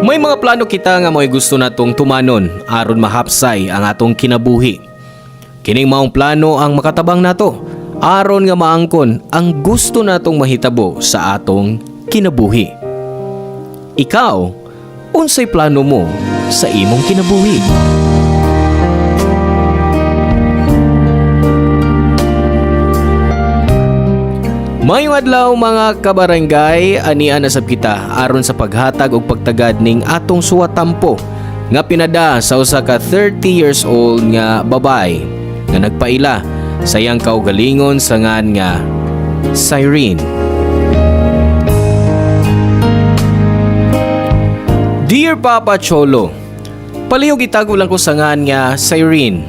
May mga plano kita nga mo'y gusto natong tumanon aron mahapsay ang atong kinabuhi. Kining maong plano ang makatabang nato aron nga maangkon ang gusto natong mahitabo sa atong kinabuhi. Ikaw, unsay plano mo sa imong kinabuhi? Mayong adlaw mga kabarangay, anian asab kita aron sa paghatag og pagtagad ning atong suwatampo nga pinada sa usa ka 30 years old nga babay nga nagpaila sa iyang kaugalingon sa ngan nga Cyrene. Dear Papa Cholo, palihog itago lang ko sa ngan nga Cyrene.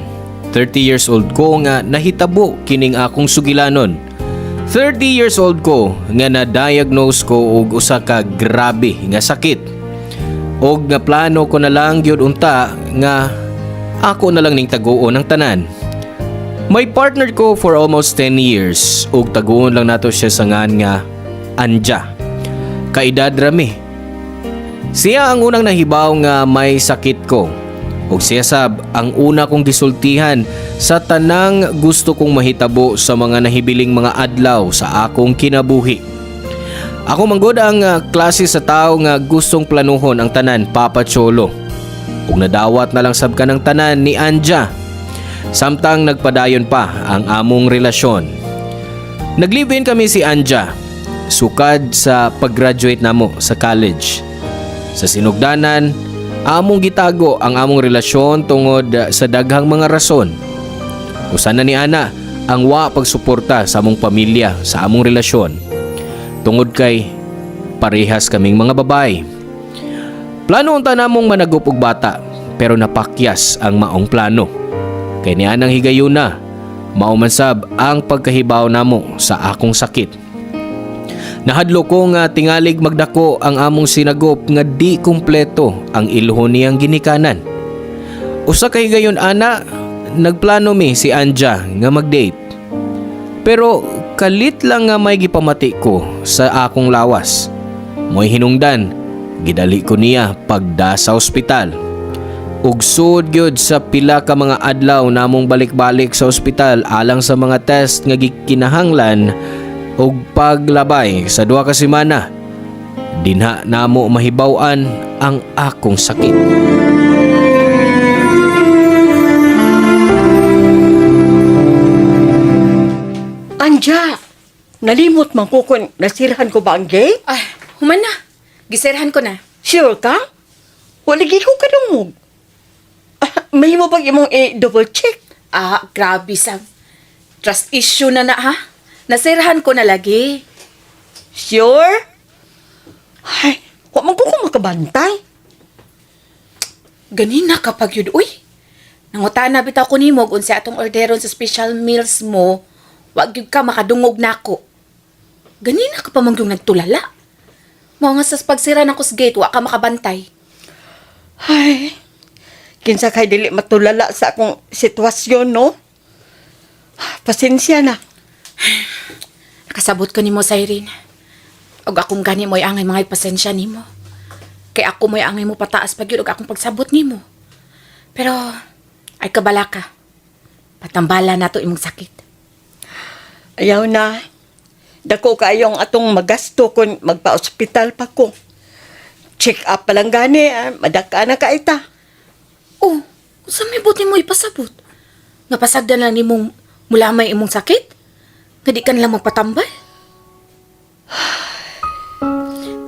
30 years old ko nga nahitabo kining akong sugilanon. 30 years old ko nga na-diagnose ko og usa ka grabe nga sakit. Og nga plano ko na lang gyud unta nga ako na lang ning taguon ang tanan. May partner ko for almost 10 years og taguon lang nato siya sa ngan nga Anja. Kaedad rami. Siya ang unang nahibaw nga may sakit ko. Og siya sab ang una kong gisultihan sa tanang gusto kong mahitabo sa mga nahibiling mga adlaw sa akong kinabuhi. Ako manggod ang klase sa tao nga gustong planuhon ang tanan, Papa Cholo. Kung nadawat na lang sab ka ng tanan ni Anja, samtang nagpadayon pa ang among relasyon. Nag-live-in kami si Anja, sukad sa pag-graduate namo sa college. Sa sinugdanan, among gitago ang among relasyon tungod sa daghang mga rason. Usa na ni ana ang wa pagsuporta sa among pamilya sa among relasyon. Tungod kay parehas kaming mga babay. Plano unta namong managup og bata pero napakyas ang maong plano. Kay ni anang higayuna, mao man sab ang pagkahibaw namo sa akong sakit. Nahadlo ko nga tingalig magdako ang among sinagop nga di kumpleto ang ilhon niyang ginikanan. Usa ka higayon ana, nagplano mi si Anja nga mag-date. Pero kalit lang nga may gipamati ko sa akong lawas. Mo'y hinungdan, gidali ko niya pagda sa ospital. Ug sud gyud sa pila ka mga adlaw namong balik-balik sa ospital alang sa mga test nga gikinahanglan og paglabay sa 2 ka semana, dinha namo mahibaw-an ang akong sakit. Anja, nalimot man ko kung nasirhan ko ba ang gate? Ay, human na. Giserhan ko na. Sure ka? Waligi ko kadungog. May mo bang imong double check? Grabe sa trust issue na ha? Naserhan ko na lagi. Sure? Ay, huwag man ko makabantay. Ganina kapag yun, uy. Nangutaan na bitaw ko ni mo kung sa atong orderon sa special meals mo, wag yun ka makadungog na ako. Ganina ka pa mang yung nagtulala. Mga nga sa pagsira ng kusgate, wag ka makabantay. Ay, kinsa kay dili matulala sa akong sitwasyon, no? Pasensya na. Nakasabot ko ni mo, Cyrene. Og akong gani mo'y angay mga pasensya ni mo. Kay ako mo'y angay mo pataas pag yun og akong pagsabot ni mo. Pero, ay kabala ka. Patambala na to imong sakit. Ayaw na. Dako kayong atong magasto kung magpa-ospital pa ko. Check up pa lang gani, madaka na ka ita. Oh, sa may buti mo ipasabot. Nga pasagdan lang ni mong mula may imong sakit? Nga di ka nalang magpatambal?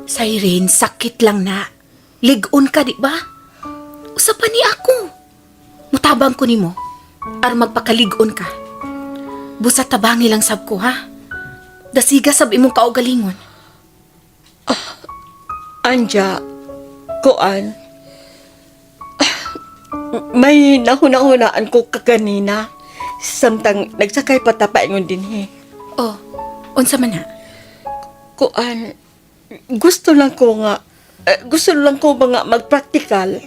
Cyrene, sakit lang na. Ligon ka, di ba? Usapan ni ako. Mutabang ko ni mo. Ar magpakaligon ka. Busa tabangi lang sab ko, ha? Dasiga sab imong kaugalingon. Anja, kuan, may nahuna-hunaan ko kaganina. Samtang nagsakay patapaingon din he. Oh, unsa man na? Kuan, gusto lang ko mga mag-practical.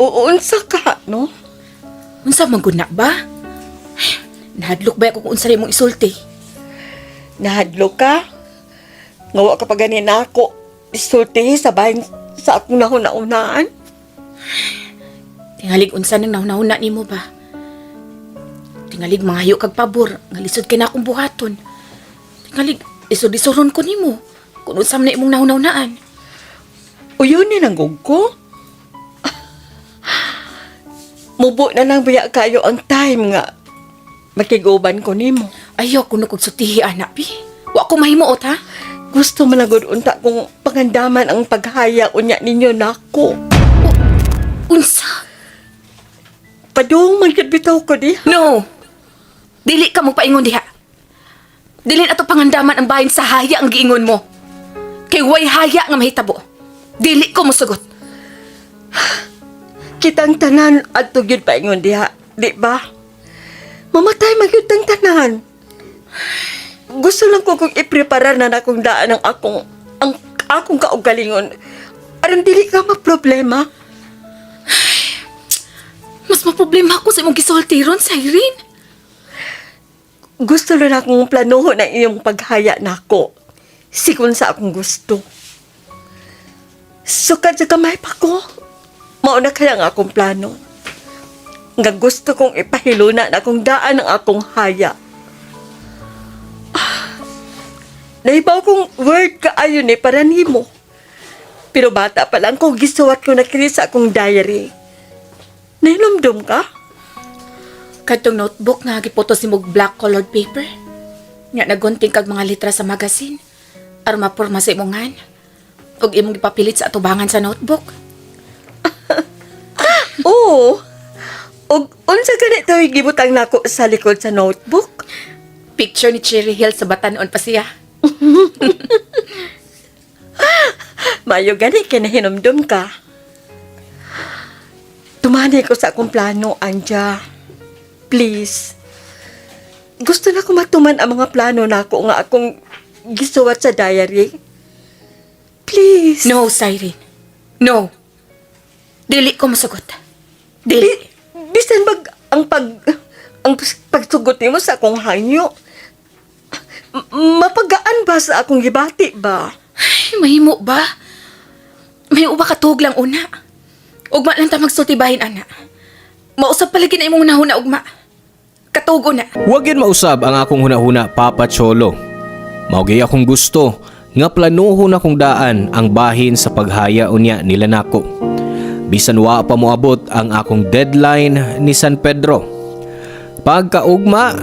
Unsa ka, no? Unsa man gud na ba? Ay, nahadlok ba ako kung unsa imong isulti? Nahadlo ka? Ngawa ka pa ganin ako. isulti sa bahin sa akong nahuna-unaan. Tingalig unsa nang nauna nimo ba? Tingalig mangayo kag pabor, nga lisod kay na akong buhaton. Tingalig isod-isuron ko nimo. Kung unsa man na imong nauna-unaan. Uyon ni nang ko. Mubo na lang biya kayo ang time nga makiguban ko nimo. Ayaw ko kog sutihi anak pi. Wa ko mahimuot ha. Gusto malagod unta kung pangandaman ang paghaya unya ninyo nako. Unsa? Padung man gid bitaw ko di. No. Dili ka mo paingon diha. Dili ato pangandaman ang bahin sa haya ang giingon mo. Kay way haya nga mahitabo. Dili ko mosugot. Kitang tanan at tugid pa ingon diha, di ba? Mamatay magyud tang tanan. Gusto lang ko kung ipreparar na akong daan ang akong kaugalingon. Aron dili ka maproblema. Mas maproblema ako sa imong gisultiron, Irene. Gusto lang akong planuhon na iyong paghaya nako. Sikon sa akong gusto. Sukad sa kamay pa ko. Mauna kaya nga akong plano. Nga gusto kong ipahiluna na akong daan ang akong haya. Naibaw kong word kaayo ni para nimo. Pero bata pa lang ko, gisuwat ko na kini sa akong diary. Nailumdum ka? Kadtong notebook nga gipotos nimog black colored paper. Nga nagunting kag mga litra sa magasin. Aron maporma sa imongan. Ug imong gipapilit sa atubangan sa notebook. Oo. Og unsa ganito gibutang nako sa likod sa notebook? Picture ni Cherry Hill sa Batanon pa siya. Mayo gani kinahinumdum ka. Tumani ko sa akong plano, Anja. Please. Gusto na ko matuman ang mga plano nako nga akong gisuwat sa diary. Please. No, Irene. No. Dili ko masagot. Dili. Bisan ang pagsugot nimo sa akong hanyo. Mapagaan ba sa akong gibati ba? Ay, mahimo ba? Mahimo ba katug lang una? Ugma lang ta magsultibahin, ana. Mausap palagi na imong nahuna, ugma. Katugo na. Huwag yun mausab ang akong hunahuna, Papa Cholo. Maugay akong gusto nga planuhon akong daan ang bahin sa paghaya unya nila nako. Bisan wa pa moabot ang akong deadline ni San Pedro. Pagkaugma,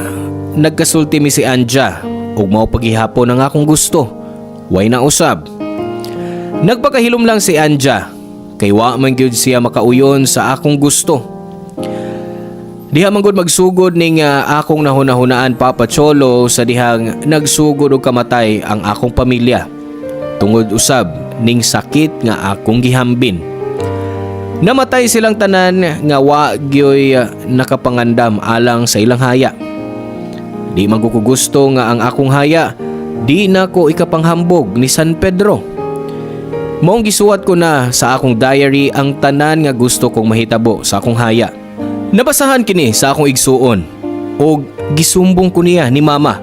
nagkasulti mi si Anja ug mao paghihapon ang akong gusto. Way na usab. Nagpakahilom lang si Anja kay wa man gyud siya makauyon sa akong gusto. Diha man gud magsugod ning akong nahunahunaan, Papa Cholo, sa dihang nagsugod og kamatay ang akong pamilya. Tungod usab ning sakit nga akong gihambin. Namatay silang tanan nga wa gyoy nakapangandam alang sa ilang haya. Di man ko gusto nga ang akong haya di na ko ikapanghambog ni San Pedro. Maong gisuwat ko na sa akong diary ang tanan nga gusto kong mahitabo sa akong haya. Nabasahan kini sa akong igsuon og gisumbong ko niya ni Mama.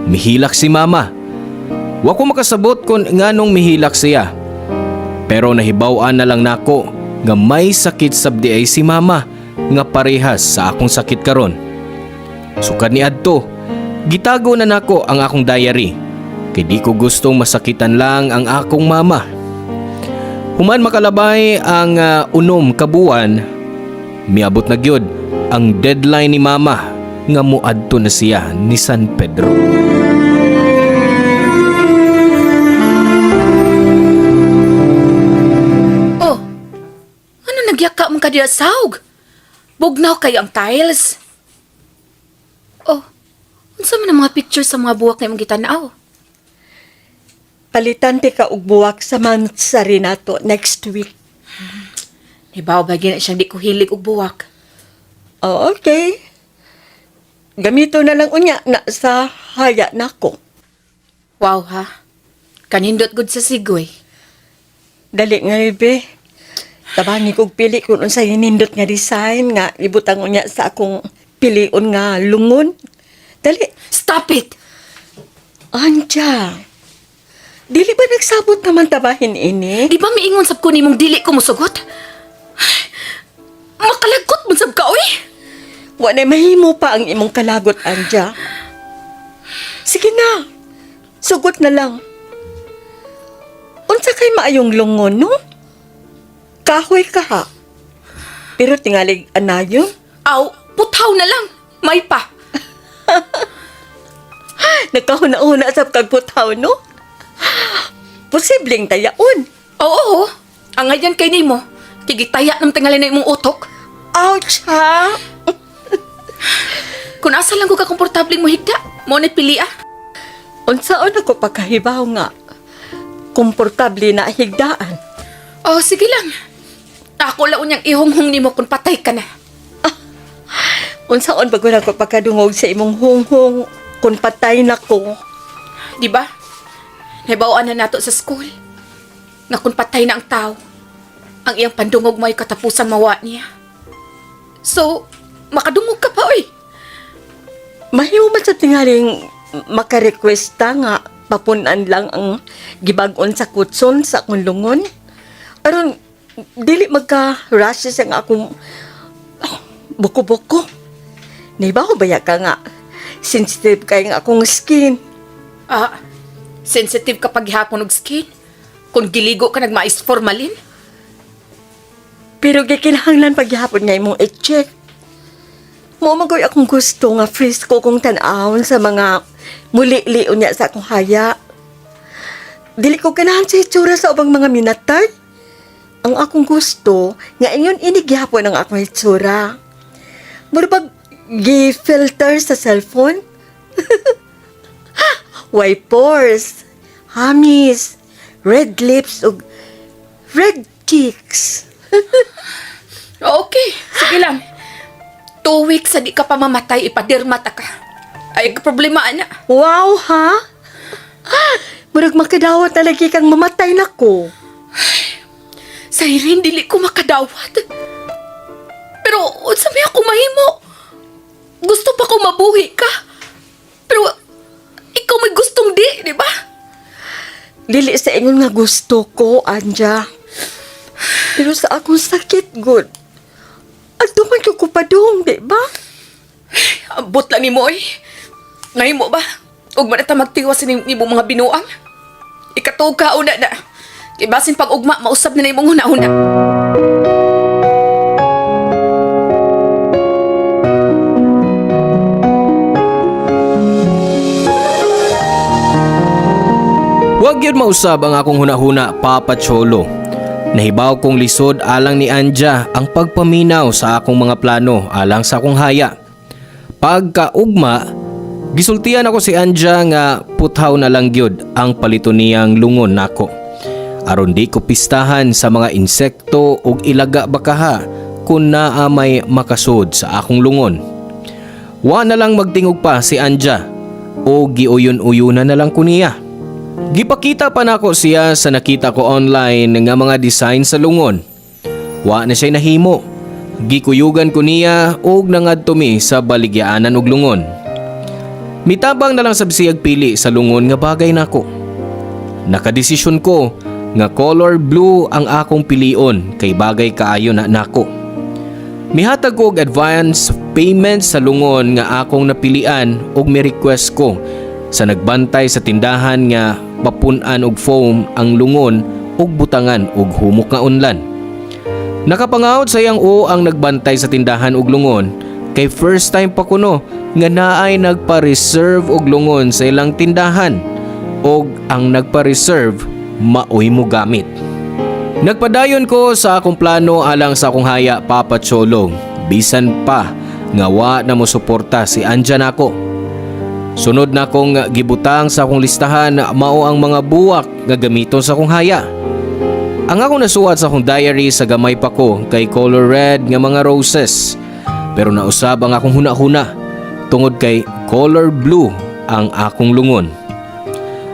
Mihilak si Mama. Wa ko makasabot kung nganong mihilak siya. Pero nahibaw-an na lang nako nga may sakit sabdi ay si Mama nga parehas sa akong sakit karon. Sukad ni adto, gitago na nako ang akong diary kay di ko gustong masakitan lang ang akong mama. Human makalabay ang unom ka buwan, miabot na gyud ang deadline ni Mama nga muadto na siya ni San Pedro. Oh, ano nagyaka mong kadiya saog? Bugnaw kayo ang tiles. Oh, unsa man ang mga picture sa mga buwak na imong gitanaw? Palitan ti ka og buwak sa mansari nato next week. Ibaw ba gina siyang di ko hilig og buwak? Oh, okay. Gamito na lang unya na sa haya nako. Wow ha, kanindot gud sa sigoy. Dali nga be. Tabangi kog pili kung unsa hinindot nga design nga ibutang unya sa akong pilion nga lungon. Dali. Stop it! Anja. Dili ba nagsabot naman tabahin ini? Di ba miingon sab ko nimong dili ko musugot? Makalagot man sab ka, oy. Wa na mahimo pa ang imong kalagot, Anja. Sige na. Sugot na lang. Unsa kay maayong lungon, no? Kahoy ka ha. Pero tingalig anayon. Aw, putaw na lang. May pa. Nagkahuna-una sa kagputaw, no? Posibleng tayaon. Oo. Ang ngayon kay nimo, kigitaya ng tingali na imong utok. Ouch, ha? Kung asa lang ko ka komportableng mo higda, mo na pili ah. Unsaon ako pagkahibaw nga. Komportable na higdaan. Oh, sige lang. Ako laon niyang ihonghong nimo kung patay ka na. Unsaon ba ko pagkadungog sa imong hunghong kung patay na ko? Di ba? Nabawaan na nato sa school. Nga kung patay na ang tao, ang iyang pandungog may katapusang mawa niya. So, makadungog ka pa, oy. Mahimo man sa tingaling makarequesta nga papunan lang ang gibag-on sa kutson sa akong lungon. Aron, dili magka-rashes ang akong buko-buko. Naibaw baya ka nga, sensitive kay nga akong skin. Ah, sensitive kapag hapon og skin. Kung giligo ka nagmais formalin. Pero gikinahanglan paghihapon nga imong i-check. Mo magoy akong gusto nga frisco kong tan-awon sa mga muli-lion niya sa akong haya. Dili ko ganahan sa itsura sa ubang mga minatay. Ang akong gusto nga ingon inigyapon ang akong itsura. Murabag gi-filter sa cellphone. White pores, hamis, red lips, ug red cheeks. Okay, sige lang. 2 weeks sa di ka pa mamatay, ipadermata ka. Ay, problema na. Wow, ha? Murag makadawat talaga kang mamatay na ko. Sa irin, dili ko makadawat. Pero, unsa may ako mahimo? Gusto pa ko mabuhi ka. Pero, ikaw may gustong di ba? Dili sa ingon nga gusto ko, Anja. Pero sa akong sakit, good. At duman ko pa doon, di ba? Ambot lang ni mo, eh. Ngayon mo ba? Huwag man na magtiwas ni mga binuang. Ikatog ka una na. Ibasin pag ugma, mausap na na yung una-una. Huwag yun mausab ang akong hunahuna, Papa Cholo. Nahibaw kong lisod alang ni Anja ang pagpaminaw sa akong mga plano alang sa akong haya. Pagkaugma, gisultihan ako si Anja nga puthaw na lang gyud ang palito niyang lungon nako. Aron di ko pistahan sa mga insekto ug ilaga bakaha kung naa may makasud sa akong lungon. Wa na lang magtingog pa si Anja o giuyon-uyunan na lang ko niya. Gipakita pa nako siya sa nakita ko online nga mga design sa lungon. Wa na siya nahimo. Gikuyugan ko niya og nangadto mi sa baligyaanan og lungon. Mitabang na lang sab siyag pili sa lungon nga bagay nako. Nakadesisyon ko nga color blue ang akong pilion kay bagay kaayo na nako. Mihatag ko og advance payment sa lungon nga akong napilian og mi-request ko sa nagbantay sa tindahan nga papunan og foam ang lungon ug butangan og humok nga unlan. Nakapangawd sa iyang ang nagbantay sa tindahan og lungon kay first time pa kuno nga naay nagpa-reserve og lungon sa ilang tindahan og ang nagpa-reserve maoy mo gamit. Nagpadayon ko sa akong plano alang sa akong haya, Papa Cholo, bisan pa nga wa na mo suporta si Anja nako. Sunod na akong gibutang sa akong listahan mao ang mga buwak nga gamiton sa akong haya. Ang akong nasuwat sa akong diary sa gamay pa ko kay color red nga mga roses. Pero nausab ang akong huna-huna tungod kay color blue ang akong lungon.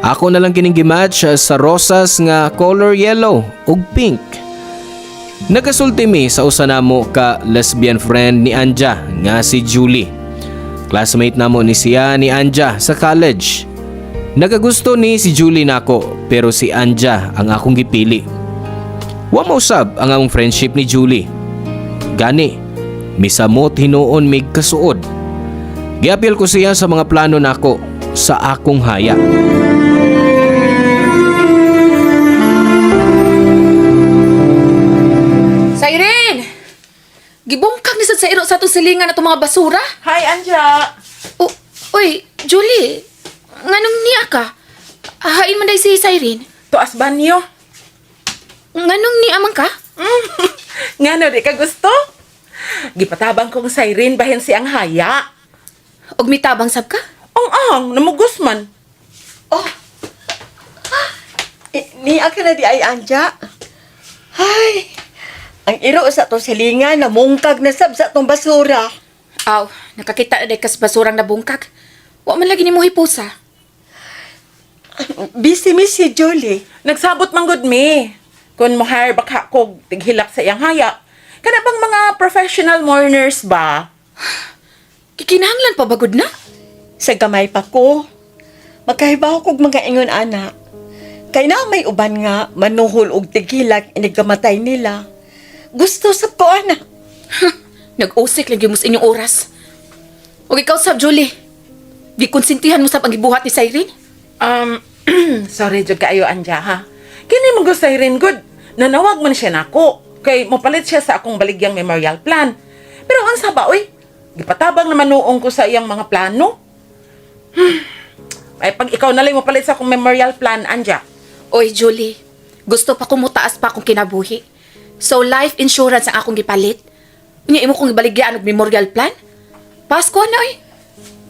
Ako na lang kining gimatch sa rosas nga color yellow ug pink. Nagasulti mi sa usa namo ka lesbian friend ni Anja nga si Julie. Classmate namo ni siya ni Anja sa college. Nagagusto ni si Julie nako pero si Anja ang akong gipili. Wa mausab ang among friendship ni Julie. Gani, misamot hinuon mig kasuod. Giapil ko siya sa mga plano nako sa akong haya. Siren! Gibungkag ni sa iro sa atong silingan na itong mga basura. Hi, Anja! O, oy, Julie, nganong niya ka? Hain man day si Siren. Tuas banyo. Nganong niya man ka? Nga no, di ka gusto? Gipatabang kong siren bahin siyang haya. Og mitabang sab ka? Ang namugos man. Oh. Niya ka na di ay Anja. Ay, ang iro sa itong silingan na mungkag na sab sa itong basura. Aw, nakakita na day kas basurang nabungkag. Wa man lagi ni mo hipusa. Busy mi si Julie. Nagsabot man gud mi. Kung mohar baka kog tighilak sa iyang haya. Kana bang mga professional mourners ba? Kikinahanglan pa bagod na? Sa gamay pa ko. Magkahibaw kog mga ingon anak. Kay na may uban nga manuhol og tigilak inigamatay nila. Gusto sab ko anak. Nag-usik lagi mo sa inyong oras. Og ikaw sab, Julie. Di konsintihan mo sa pagibuhat ni Siren? Sorry jud kaayo Anja ha. Kini mo gusto siren good. Nanawag man siya nako. Kay mopalit siya sa akong baligyang memorial plan. Pero unsa ba oy? Gipatabang naman noong ko sa iyang mga plano. Ay pag ikaw na lang mopalit sa akong memorial plan, Anja. Oy, Julie. Gusto pa kumutaas pa akong kinabuhi. So, life insurance ang akong gipalit. Nya imo kong ibaligyan og memorial plan? Pasko na, oy.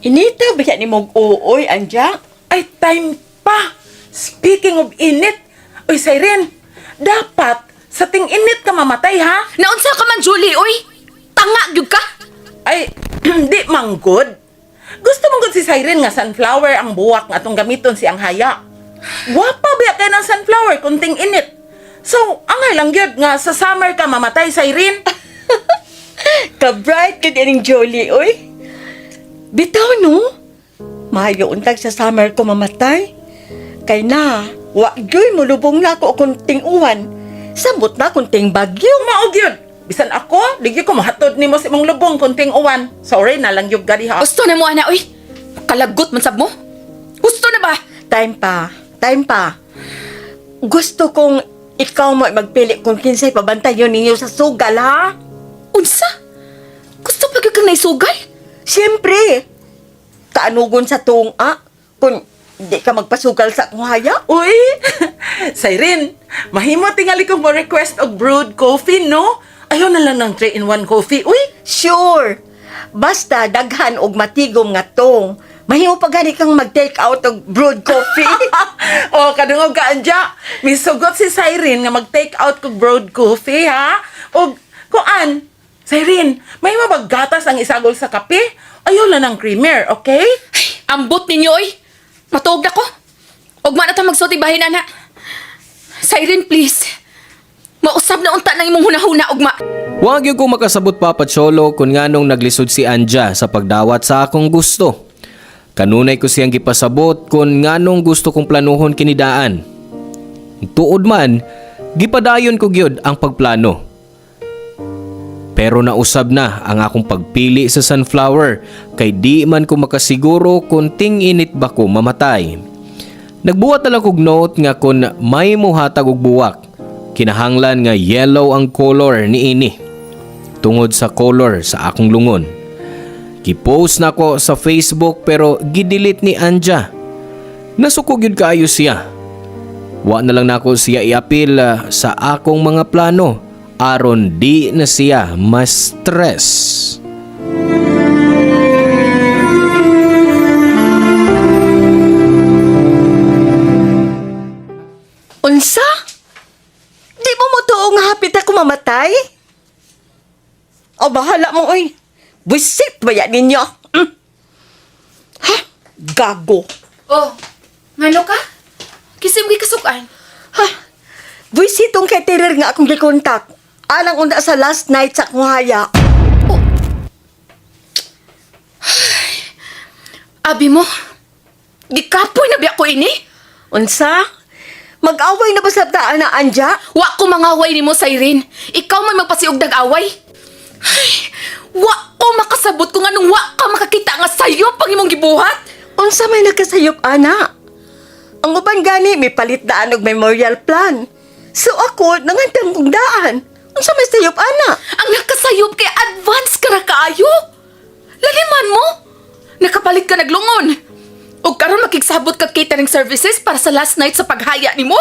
Inita ba yan ni mong uoy Anja? Ay, time pa! Speaking of init, oy, Siren, dapat sa ting init ka mamatay, ha? Naunsa ka man, Julie, oy. Tanga gyud ka. Ay, di manggod. Gusto mong gud si Siren nga sunflower ang buwak nga atong gamiton si ang haya. Wapa ba kay ng sunflower kunting init? So, angay lang gyud nga sa summer ka mamatay, Siren. Ka-bright ka din Jolie, oy. Bitaw, no? Mahayo untag sa summer ko mamatay. Kay na, wagyoy mo lubong na ako kunting uwan. Samot na kunting bagyo. Mao gyud. Bisan ako, di gyud ko mahatod nimo sa imong lubong kunting uwan. Sorry na lang gyud gadi ha. Gusto na mo, ana, oy. Kalagot man sab mo. Gusto na ba? Time pa. Gusto kong ikaw mo magpili kung kinsay pabantayon ninyo sa sugal, ha? Unsa? Gusto pa gyud kang naisugal? Siyempre, kaanugon sa tunga kung di ka magpasugal sa akong haya. Uy! Siren, mahimo tingali kong mo-request og brewed coffee, no? Ayaw na lang ng 3-in-1 coffee, uy! Sure, basta daghan og matigom nga tong. Mahimo pa gani kang mag-take out og brewed coffee. O, kadungog ka, Anja. Misugot si Siren nga mag-take out kog brewed coffee, ha? O, kuan? Siren, may mabagatas ang isagol sa kape? Ayaw lang ng creamer, okay? Ambot ninyo, oy. Matuog na ko. Ugma na ta magsulti bahin, ana. Siren, please. Mausab na unta ng imong hunahuna, ugma. Wag yung ko makasabot Papa Cholo kung nganong naglisod si Anja sa pagdawat sa akong gusto. Kanunay ko siyang gipasabot kung nganong gusto kong planuhon kinidaan. Tuod man, gipadayon ko gyud ang pagplano. Pero nausab na ang akong pagpili sa sunflower kay di man ko makasiguro kung ting init ba ko mamatay. Nagbuhat na lang kog note nga kung may muhatag og buwak, kinahanglan nga yellow ang color ni ini. Tungod sa color sa akong lungon. Gipost na ko sa Facebook pero gidelete ni Anja. Nasukog yun kaayo siya. Wa na lang nako siya iapil sa akong mga plano aron di na siya mas stress. Unsa? Di mo mo tuong nga hapit ako mamatay? O bahala mo, oy. Buisit ba yan ninyo? Ha? Gago. Oh, ngano ka? Kisim gi kasukan. Ha? Buisitong caterer nga akong gikontak. Alang unda sa last night sa akong haya. Abi mo, Gikapoy na biya ko ini. Unsa? Mag-away na ba sa daan na Anja? Wa ko mangaway nimo, Siren. Ikaw may magpasiugdag away. Ay, wa ko makasabot kung anong wa ka makakita nga sayo pang imong gibuhat. Unsa may nagkasayop, ana? Ang uban gani, may palit daan og memorial plan. So ako, nangandang kong daan. Unsa may sayop, ana? Ang nakasayop kay advance ka ra kaayo. Laliman mo. Nakapalit ka naglungon. O karon makigsabot ka catering services para sa last night sa paghaya nimo.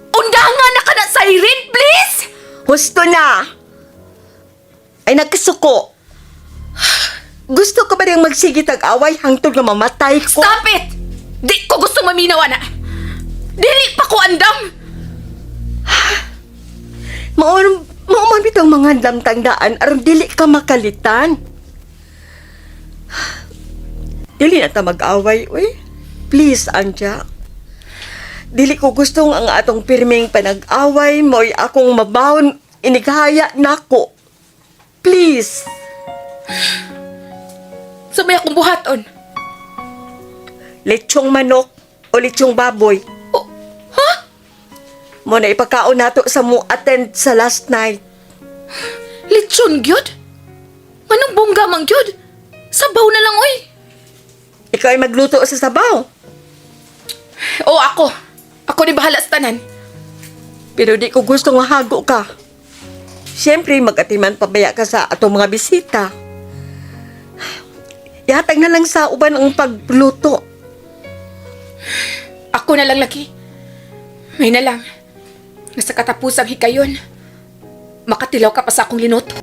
Undangan na ka na, Siren, please. Husto na! Ay nagkasuko. Gusto ko ba rin magsigit ang away hangtod nga mamatay ko? Stop it! Di ko gusto maminaw, ana. Dili pa ko andam. Mauman bitong mga damtangdaan aron dili ka makalitan. Dili na ta mag-away, uy. Please, Anja. Dili ko gustong ang atong pirming panag-away mo'y akong mabawon inighaya nako. Please. Sa may akong buhaton. Lechong manok o lechong baboy. Oh, ha? Mo na ipakaon nato sa mo attend sa last night. Lechon gyud? Manong bongga mang gyud? Sabaw na lang, oy. Ikaw ay magluto sa sabaw. O ako. Ako ni bahala sa tanan. Pero di ko gusto nga hago ka. Siyempre, mag-atiman pabaya ka sa atong mga bisita. Ihatag na lang sa uban ang pagluto. Ako na lang laki. May na lang. Nasa katapusang hikayon. Makatilaw ka pa sa akong linuto.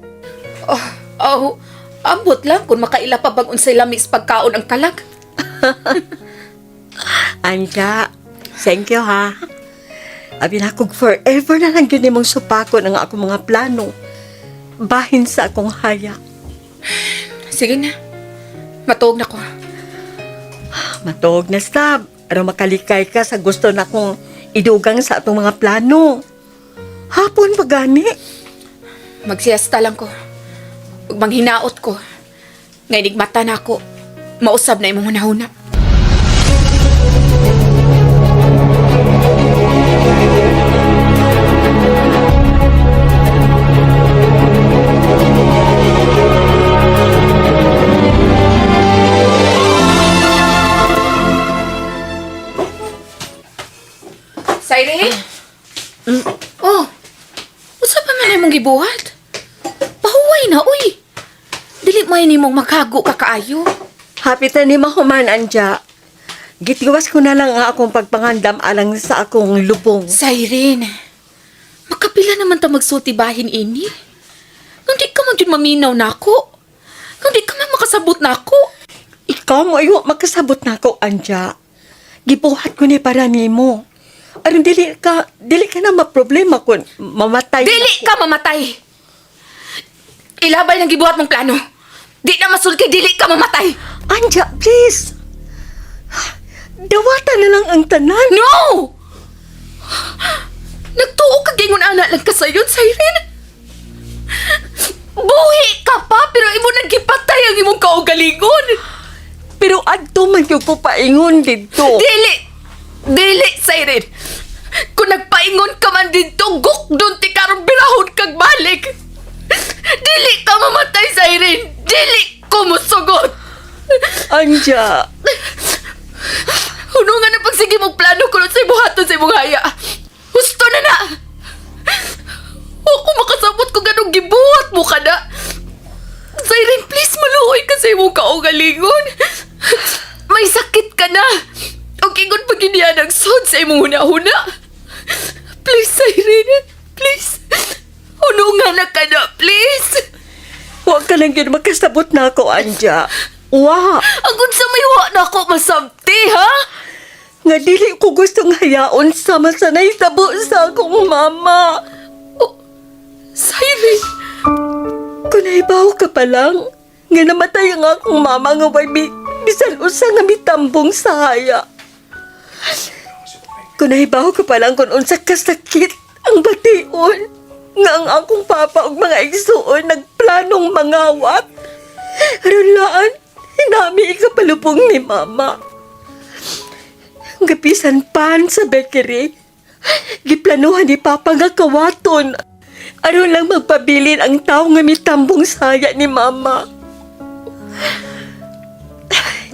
Ambot lang kung makaila pa bag unsay lamis pagkaon ang kalag. Anja, thank you ha. Abi na kong forever na lang yun mong supakon ang akong mga plano. Bahin sa akong haya. Sige na. Matuog na ko. Matuog na stab. Ano makalikay ka sa gusto na kong idugang sa atong mga plano. Hapon pa gani. Magsiyasta lang ko. Ug manghinaot ko. Ngay mata na ako. Mausab na imong hunahuna. Siren? Oh, usa pa man imong gibuhat? Pahuway na, uy. Dili may nimong maghago ka kaayo. Hapitan ni mahuman, Anja. Gitiwas ko na lang ang akong pagpangandam alang sa akong lubong. Siren, makapila naman ta magsultibahin ini. Kung di ka man dyan maminaw na ako. Kung di ka man makasabot na ako. Ikaw mo ayo magkasabot na ako, Anja. Gibuhat ko ni para nimo. Aron dili ka na maproblema kung mamatay. Dili ka mamatay. Ilabay ng gibuhat mong plano. Di na masulti, dili ka mamatay. Anja, please. Dawatan na lang ang tanan. No! Nagtuo ka gingon ana lang ka sayon, Siren. Buhi ka pa, pero imo nagipatay ang imong kaugalingon. Pero adto man yung ko paingon dito. Dili, Siren. Kung nagpaingon ka man dito, gukdon ti karong bilahon kag balik. Dili ka mamatay, Siren. Dili ko musugot. Anja. Hunungan na pagsige mong plano kulot sa ibuhaton sa imong haya. Husto na na. Ako makasabot kung ganong gibuhat mo ka na. Siren, please maluoy ka sa imong kaugalingon. May sakit ka na. O kingon pag hindi ang sod sa imong huna-huna. Please, Siren. Please. Hunungan na ka na, please. Huwag ka lang yun magkasabot na ako, Anja. Wa. Agud sa may wa na ako masabti, ha? Nga dili ko gustong hayaon sa masanay tabo sa akong mama. Siren. Kung naibaw ka pa lang, nga namatay ang akong mama nga way bisan usa nga mitambong sa haya. Kung naibaw ka pa lang kung unsa kasakit ang bation, nga ang akong papa ug mga igsuon nagplanong mangawat. Aron laan, hinami ikapalupong ni mama. Gapisan pan sa bakery. Giplanuhan ni Papa nga kawaton. Aron lang magpabilin ang tao nga mitambong saya ni Mama.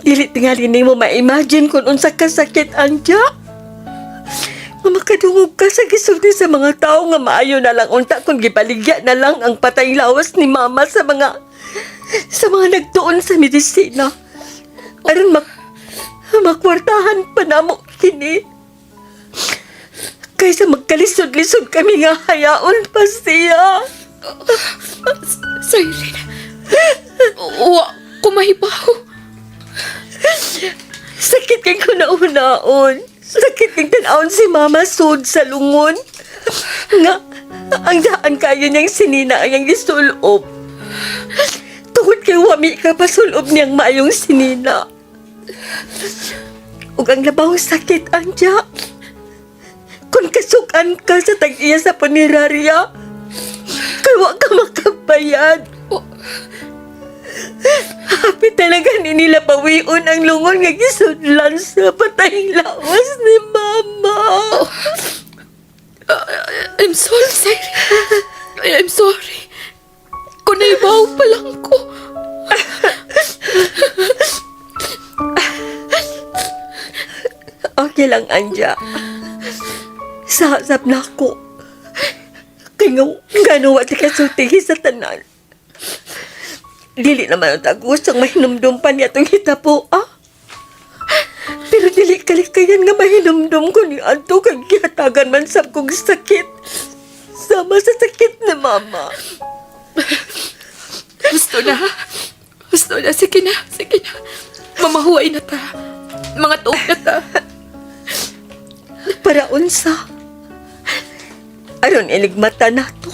Dili tingali nimo ma-imagine kung unsa kasakit Anja. Makadungog ka sa gisulti sa mga tao nga maayo na lang unta kung gibaligya na lang ang patay lawas ni Mama sa mga nagtuon sa medisina. Aron makwartahan pa namo kini. Kaysa magkalisod-lisod kami nga hayaon pa siya. Siren, wa ko mahibaw. Sakit kay kunaon-naon. Sakit kay tanawon si Mama sud sa lungon. Nga, ang daan kayo niyang sinina ang gisulob. Tungod kay wami ka pasulob niyang maayong sinina. Ug ang labawang sakit, Anja. Kung kasukan ka sa tag-iya sa punerarya, kay wa ka makagbayad. Happy talaga ni nila pawion ang lungon nga gisudlan sa patayng lawas ni Mama. I'm sorry, Siren. I'm sorry. Kung naibaw pa lang ko. Okay lang, Anja. Sahasap na ako. Kaya nga wa ti kasultihi sa tanan. Dili naman ang gustong mahinumdum pa niya itong hitapo, ah? Pero dili kalikayan nga mahinumdum ko ni Anto kag gihatagan man sab kong sakit. Sama sa sakit ni Mama. Gusto na. Gusto na. Sige na. Sige na. Mamahuay na ta. Mga tuog na ta. Para unsa? Aron iligmata na to.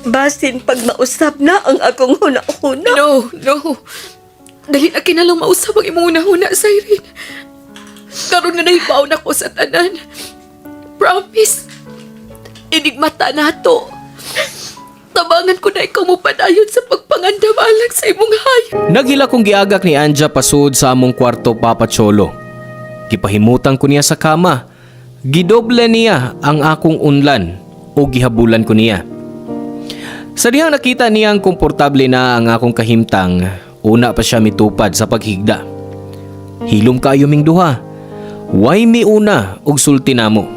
Basin pag mausap na ang akong huna-huna. No. Dali na kinalang mausap ang imong una-una, Siren. Karoon na naibaw na ko sa tanan. Promise. Iligmata na to. Tabangan ko na ikaw mo padayon sa pagpangandamalang sa imong hayop. Naghila kong giagak ni Anja pasud sa among kwarto, Papa Cholo. Gipahimutan ko niya sa kama. Gidoble niya ang akong unlan o gihabulan ko niya. Sa dihang nakita niya ang komportable na ang akong kahimtang, una pa siya mitupad sa paghigda. Hilom kayo ming duha. Way mi una og sulti namo.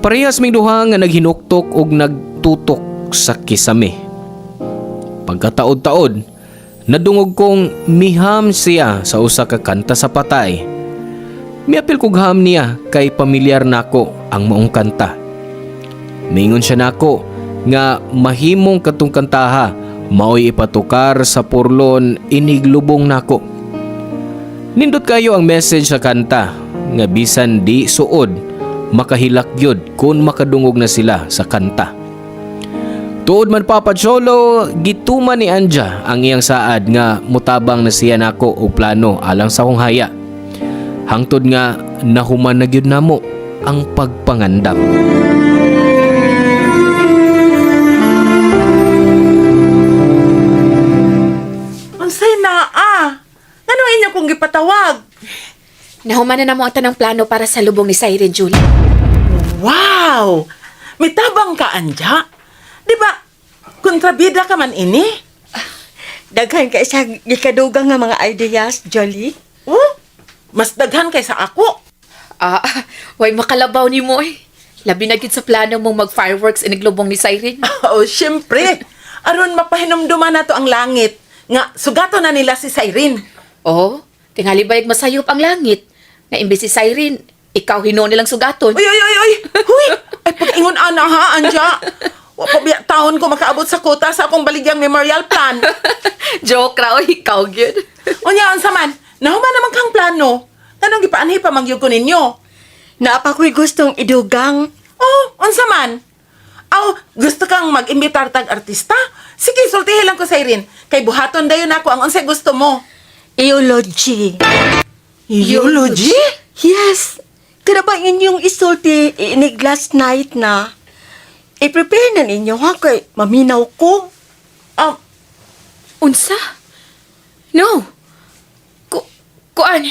Parehas ming duha nga naghinuktok og nagtutok sa kisame. Pagkataod-taod, nadungog kong miham siya sa usa ka kanta sa patay. Miapil kog ham niya kay pamilyar nako ang maong kanta. Mingon siya nako nga mahimong katong kantaha mao'y ipatukar sa purlon iniglubong nako. Nindot kayo ang message sa kanta nga bisan di suod makahilak gyud kun makadungog na sila sa kanta. Tuod man, Papa Cholo, gituman ni Anja ang iyang saad nga mutabang na siya nako og plano alang sa akong haya. Hangtod nga nahuman na gyud namo ang pagpangandam. Unsay naa? Ngano inyo kong gipatawag? Nahuman na namo ang tanang plano para sa lubong ni Siren, Julie. Wow! Mitabang ka, Anja. Di ba, kontrabida ka man ini? Daghan kay sa gikadugang nga mga ideas, Jolly. Oh, mas daghan kaysa ako. Way makalabaw ni mo eh. Labi na gid sa plano mong mag-fireworks iniglubong ni Siren. Oh, syempre. Aron mapahinumduman na to ang langit. Nga, sugato na nila si Siren. Oh, tingali bayag masayop ang langit. Na imbes si Siren, ikaw hino nilang sugaton. Uy! Huy! Ay, pag-ingon ana ha, Anja. Wapabiya taon ko makaabot sa kota sa akong baligyang memorial plan. Joke ra, oy, ikaw gyud. Unya, unsa man, nahuman naman kang plano. Anong gipaanhi pa magyug ko ninyo? Naapa ko'y gustong idugang. Oh, unsa man? Aw, gusto kang mag-imbitar tag artista? Sige, sultihin lang ko sa Irene. Kay buhaton dayon ako ang unsay gusto mo. Eulogy. Eulogy? Yes. Kada ba inyong isulti inig last night na? I-prepare na ninyo ha kay maminaw ko. Unsa? No. Kuan.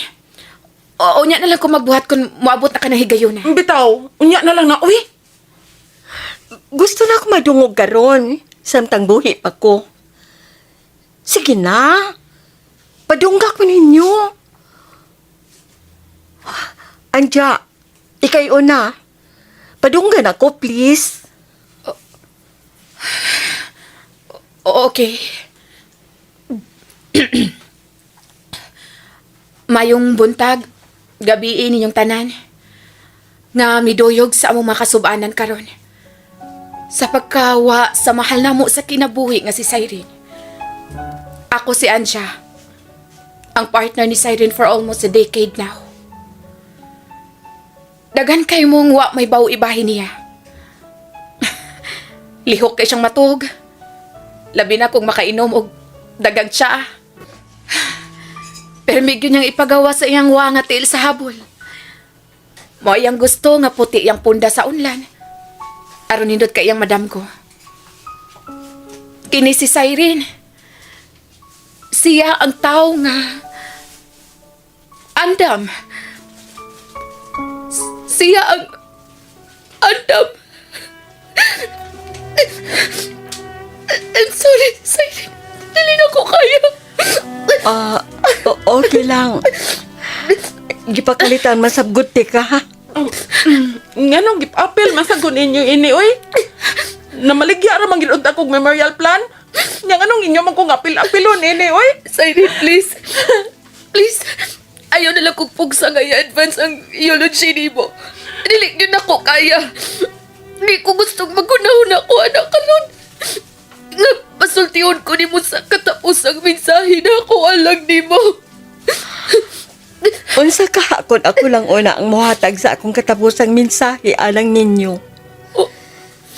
O nya na lang ko magbuhat kung moabot na ka ng higayon na. Bitaw, unya na lang na, uy. Gusto na ako madungog karon, samtang buhi pa ko. Sige na. Padungga ko ninyo. Anja, ikay una. Padunggan ako, please. Okay. Mayong buntag, gabi ninyong tanan. Nga miduyog sa among makasubanan karon. Sa pagkawa sa mahal namo sa kinabuhi nga si Cyrene. Ako si Anja, ang partner ni Cyrene for almost a decade now. Dagan kay mong wa may baw ibahin niya. Lihok kay siyang matug. Labi na kung makainom og dagang tsaa. Pero medyo niyang ipagawa sa iyang wa nga tiil sa habol. Mo iyang gusto nga puti iyang punda sa unlan. Aron nindot kay iyang madam ko. Kini si Cyrene. Siya ang tao nga andam. Siya ang andam. I'm sorry, Cyrene. Dali na ko kaya. Okay lang. Gipakalitan masabgot ka, ha? Nga nung gip-apel, masagun inyo ini, uy. Namaligya ra manggilod akong memorial plan. Nga nung inyo man kong apil-apilon ini, uy. Cyrene, please. Please. Ayaw na lang kong pugsa nga i-advance ang eulogy ni mo. Dili nyo na ko kaya. Hindi ko gustong magunahon ako, anak ka nun. Nga pasultihon ko ni mo sa katapusang mensahe na ako alang ni mo. Unsa ka hakon ako lang una ang muhatag sa akong katapusang mensahe alang ninyo. Oh.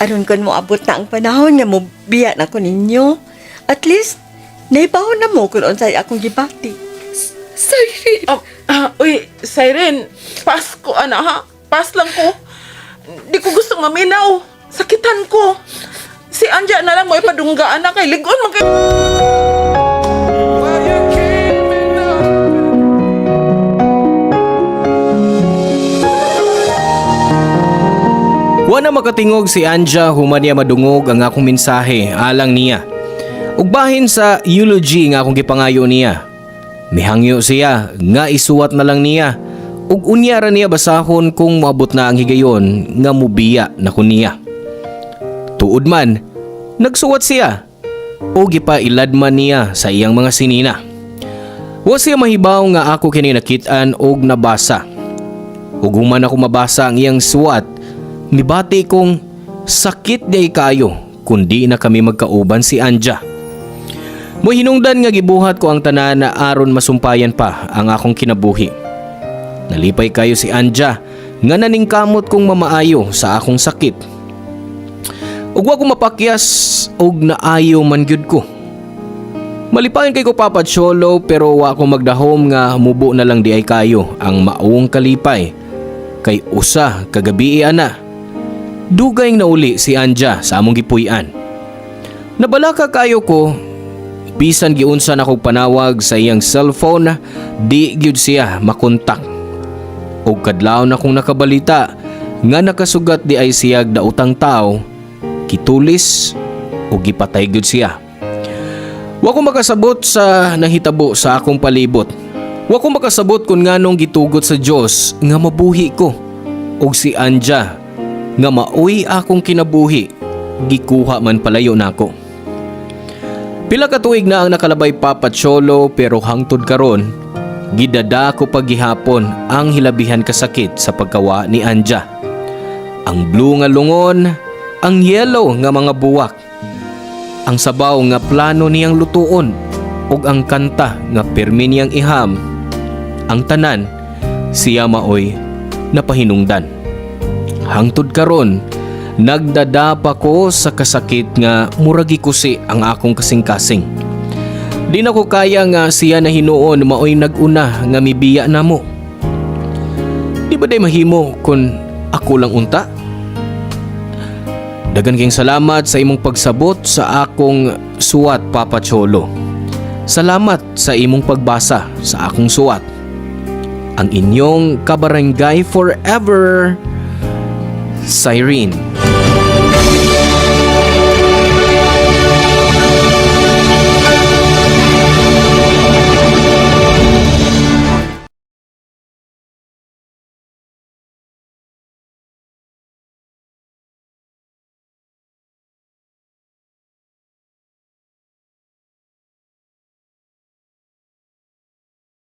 Aron kon mo abot na ang panahon nga mo biya na ko ninyo. At least, naibahon na mo kung unsay akong gibati. Cyrene. Uy, Siren, pass ko, ana, ha? Pass lang ko. Di ko gustong maminaw. Sakitan ko. Si Anja na lang mo ipadunggaan na kay ligon man kay... Wa na makatingog si Anja human niya madungog ang akong mensahe alang niya. Ug bahin sa eulogy nga akong gipangayo niya. Mihangyo siya nga isuwat na lang niya. Ug unya ra niya basahon kung moabot na ang higayon nga mubiya na ko niya. Tuod man, nagsuwat siya. O gipailadman niya sa iyang mga sinina. Wa siya mahibaw nga ako kini nakitaan og nabasa. Ug human ako mabasa ang iyang suwat, nibati kong sakit day kayo kundi na kami magkauban si Anja. Mo hinungdan nga gibuhat ko ang tanan na aron masumpayan pa ang akong kinabuhi. Nalipay kayo si Anja nga naningkamot kong mamaayo sa akong sakit. Ug wa ko mapakyas og naayo man gyud ko. Malipayon kay ko Papa Cholo pero wa ko magdahom nga mubo na lang di ay kayo ang maong kalipay. Kay usa kagabi ana. Dugay nauli si Anja sa among gipuy-an. Nabalaka kayo ko bisan giunsa na kog panawag sa iyang cellphone di gyud siya makontak. Og kadlaw na kong nakabalita nga nakasugat di ay siyag daotang tao, kitulis o gipatay gyud siya. Wa ko makasabot sa nahitabo sa akong palibot. Wa ko makasabot kung nganong gitugot sa Dios nga mabuhi ko. Og si Anja nga maoy akong kinabuhi, gikuha man palayo nako. Pila ka tuig na ang nakalabay Papa Cholo pero hangtod karon, gidada ko paghihapon ang hilabihan kasakit sa pagkawa ni Anja. Ang blue nga lungon, ang yellow nga mga buwak, ang sabaw nga plano niyang lutuon, ug ang kanta nga permi niyang iham, ang tanan siya maoy napahinungdan. Hangtod karon, nagdadapa ko sa kasakit nga muragi kusi ang akong kasing-kasing. Di na ko kaya nga siya na hinuon maoy naguna nga mibiya na mo. Di ba day mahimo kung ako lang unta? Dagan kayong salamat sa imong pagsabot sa akong suwat Papa Cholo. Salamat sa imong pagbasa sa akong suwat. ang inyong kabarangay forever, Cyrene.